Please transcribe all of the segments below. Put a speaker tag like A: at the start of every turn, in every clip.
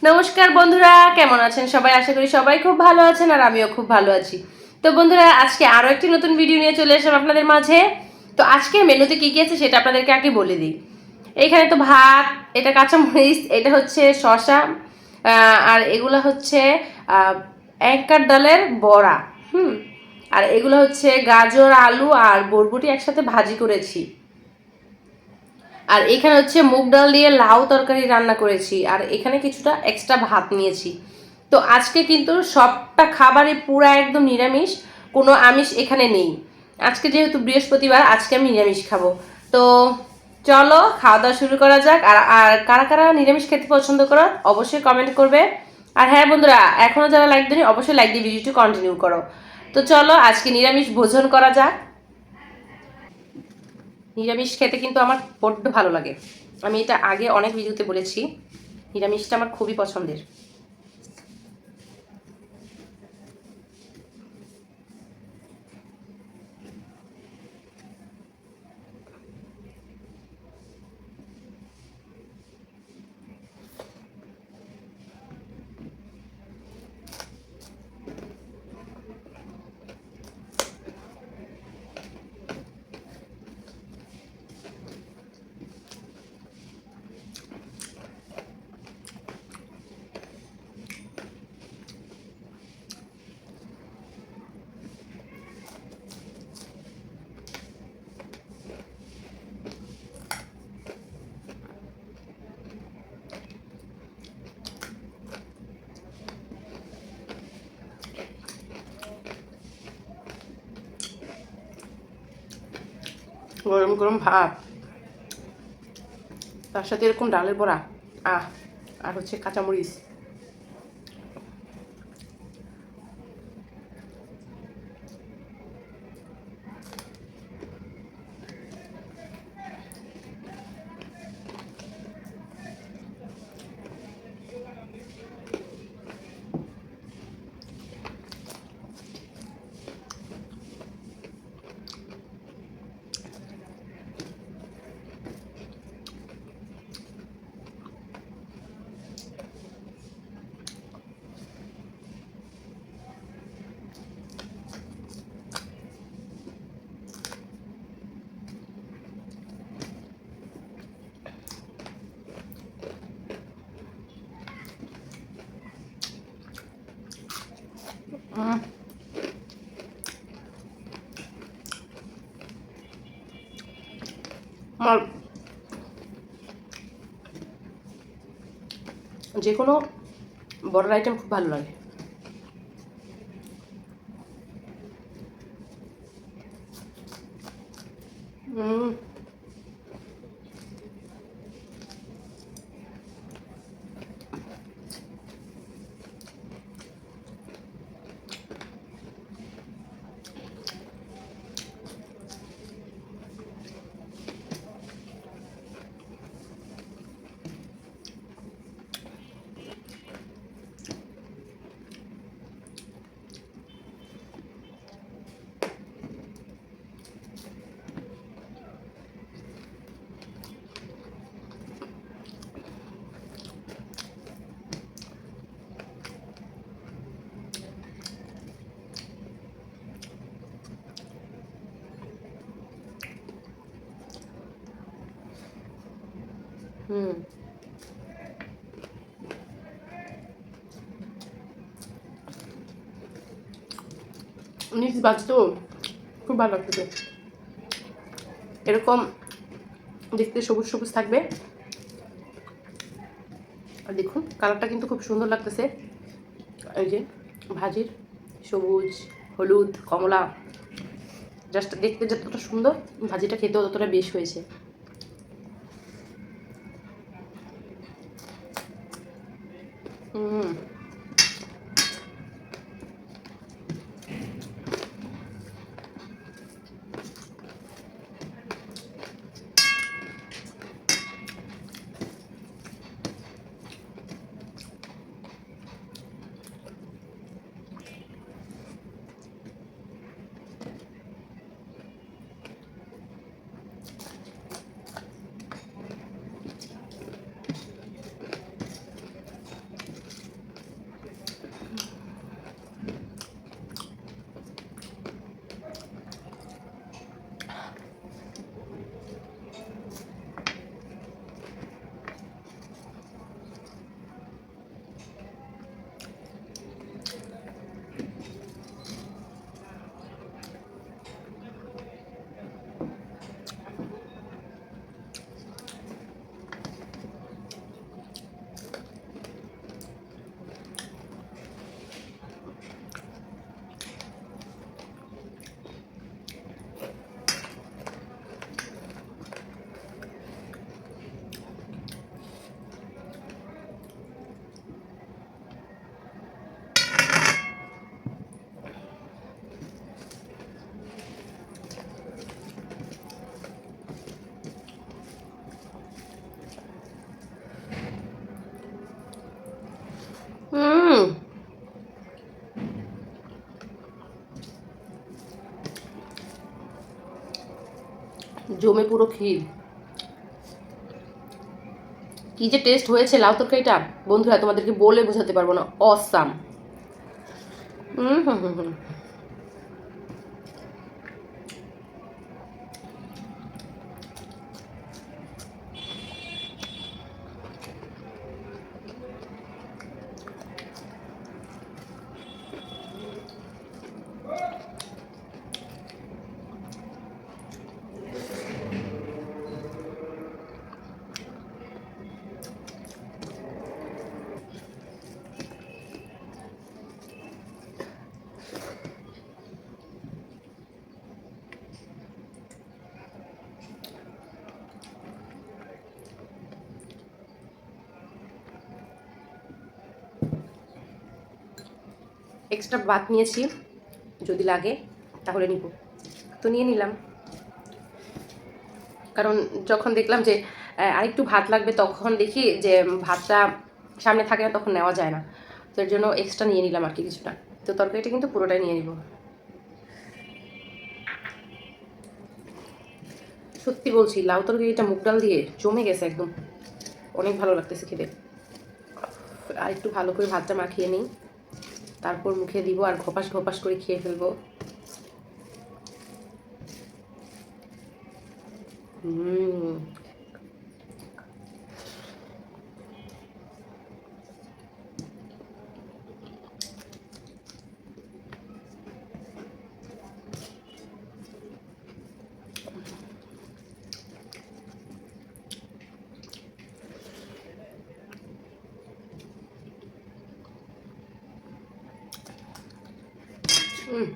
A: নমস্কার বন্ধুরা, কেমন আছেন সবাই? আশা করি সবাই খুব ভালো আছেন আর আমিও খুব ভালো আছি। তো বন্ধুরা, আজকে আরও একটি নতুন ভিডিও নিয়ে চলে এসেলাম আপনাদের মাঝে। তো আজকের মেনুতে কী কী আছে সেটা আপনাদেরকে আগে বলে দিই। এইখানে তো ভাত, এটা কাঁচামরিচ, এটা হচ্ছে শসা, আর এগুলো হচ্ছে এককার ডালের বড়া। আর এগুলো হচ্ছে গাজর, আলু আর বরবটি একসাথে ভাজি করেছি। আর এখানে হচ্ছে মুগ ডাল দিয়ে লাউ তরকারি রান্না করেছি। আর এখানে কিছুটা এক্সট্রা ভাত নিয়েছি। তো আজকে কিন্তু সবটা খাবারই পুরা একদম নিরামিষ, কোনো আমিষ এখানে নেই। আজকে যেহেতু বৃহস্পতিবার, আজকে আমি নিরামিষ খাবো। তো চলো খাওয়া দাওয়া শুরু করা যাক। আর আর কারা কারা নিরামিষ খেতে পছন্দ করো অবশ্যই কমেন্ট করবে। আর হ্যাঁ বন্ধুরা, এখনও যারা লাইক দেনি অবশ্যই লাইক দিয়ে ভিডিওটি কন্টিনিউ করো। তো চলো আজকে নিরামিষ ভোজন করা যাক। নিরামিষ খেতে কিন্তু আমার বড্ড ভালো লাগে। আমি এটা আগে অনেক ভিডিওতে বলেছি, নিরামিষটা আমার খুবই পছন্দের। গরম গরম ভাত, তার সাথে এরকম ডালের বড়া, আর হচ্ছে কাঁচামরিচ। আমার যে কোনো বড়ার আইটেম খুব ভালো লাগে। নিচ বাজতেও খুব ভালো লাগতেছে। এরকম দেখতে সবুজ সবুজ থাকবে। আর দেখুন কালারটা কিন্তু খুব সুন্দর লাগতেছে। এই যে ভাজির সবুজ, হলুদ, কমলা, জাস্ট দেখতে যতটা সুন্দর, ভাজিটা খেতেও ততটা বেশ হয়েছে। হুম, জমে পুরো ক্ষীর। কি যে টেস্ট হয়েছে লাউ তরকারিটা বন্ধুরা, তোমাদেরকে বলে বোঝাতে পারবো না। অসাম। হুম হুম হুম হুম। এক্সট্রা ভাত নিয়েছি, যদি লাগে তাহলে নিব, তো নিয়ে নিলাম। কারণ যখন দেখলাম যে আরেকটু ভাত লাগবে, তখন দেখি যে ভাতটা সামনে থাকে না, তখন নেওয়া যায় না। তো এর জন্য এক্সট্রা নিয়ে নিলাম আর কি কিছুটা। তো তরকারিটা কিন্তু পুরোটাই নিয়ে নিব। সত্যি বলছি, লাউ তরকারিটা মুগ ডাল দিয়ে জমে গেছে একদম, অনেক ভালো লাগতেছে খেতে। আর একটু ভালো করে ভাতটা মাখিয়ে নিই, তারপর মুখে দিব আর ঘপাস ঘপাস করে খেয়ে ফেলবো। হুম। হুম।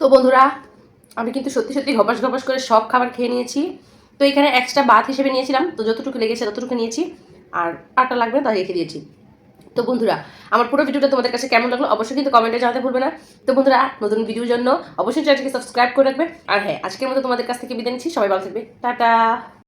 A: তো বন্ধুরা, আমি কিন্তু সত্যি সত্যি ঘপাস ঘপাস করে সব খাবার খেয়ে নিয়েছি। তো এখানে এক্সট্রা ভাত হিসেবে নিয়েছিলাম, তো যতটুকু লেগেছে ততটুকু নিয়েছি, আর আটা লাগবে না তাই রেখে দিয়েছি। তো বন্ধুরা, আমার পুরো ভিডিওটা তোমাদের কাছে কেমন লাগলো অবশ্যই কিন্তু কমেন্টে জানাতে ভুলবে না। তো বন্ধুরা, নতুন ভিডিওর জন্য অবশ্যই চ্যানেলটিকে সাবস্ক্রাইব করে রাখবে। আর হ্যাঁ, আজকের মতো তোমাদের কাছ থেকে বিদায় নিচ্ছি। সবাই ভালো থাকবে, টাটা।